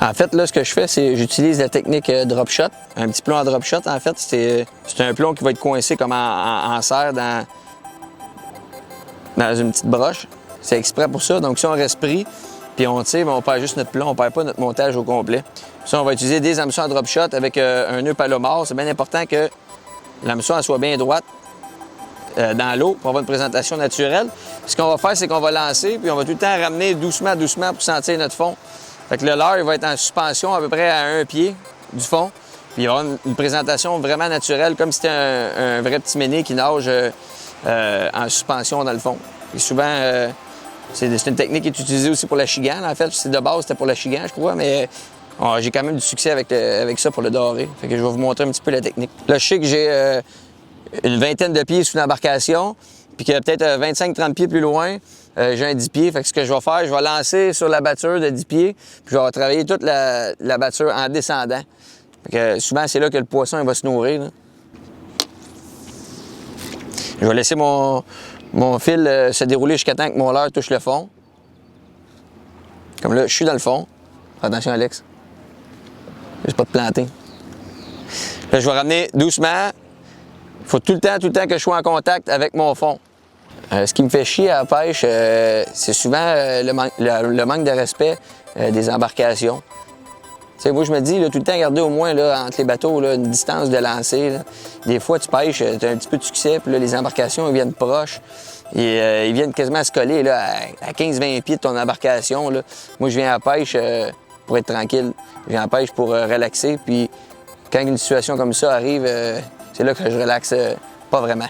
En fait, là, ce que je fais, c'est j'utilise la technique drop shot. Un petit plomb en drop shot, en fait, c'est un plomb qui va être coincé comme en serre dans une petite broche. C'est exprès pour ça. Donc, si on reste pris, puis on tire, on perd juste notre plomb, on perd pas notre montage au complet. Ça, on va utiliser des hameçons en drop shot avec un nœud palomar. C'est bien important que l'hameçon soit bien droite dans l'eau pour avoir une présentation naturelle. Ce qu'on va faire, c'est qu'on va lancer, puis on va tout le temps ramener doucement, doucement pour sentir notre fond. Fait que le leurre, il va être en suspension à peu près à un pied du fond. Puis il va y avoir une présentation vraiment naturelle, comme si c'était un vrai petit méné qui nage en suspension dans le fond. Et souvent, c'est une technique qui est utilisée aussi pour la chigane. En fait, c'est de base, c'était pour la chigane, je crois, mais j'ai quand même du succès avec ça pour le doré. Fait que je vais vous montrer un petit peu la technique. Là, je sais que j'ai une vingtaine de pieds sous l'embarcation, puis que peut-être 25-30 pieds plus loin, j'ai un 10 pieds. Fait que ce que je vais faire, je vais lancer sur la batture de 10 pieds, puis je vais travailler toute la batture en descendant. Fait que souvent, c'est là que le poisson il va se nourrir, là. Je vais laisser mon fil se dérouler jusqu'à temps que mon leurre touche le fond. Comme là, je suis dans le fond. Attention, Alex. Juste pas te planter. Là, je vais ramener doucement. Il faut tout le temps que je sois en contact avec mon fond. Ce qui me fait chier à la pêche, c'est souvent le manque de respect des embarcations. T'sais, moi, je me dis, là, tout le temps, garder au moins là, entre les bateaux là, une distance de lancer. Là. Des fois, tu pêches, tu as un petit peu de succès, puis là, les embarcations ils viennent proches. Et ils viennent quasiment se coller là, à 15-20 pieds de ton embarcation. Là. Moi, je viens à la pêche pour être tranquille. Je viens à la pêche pour relaxer. Puis quand une situation comme ça arrive, c'est là que je relaxe pas vraiment.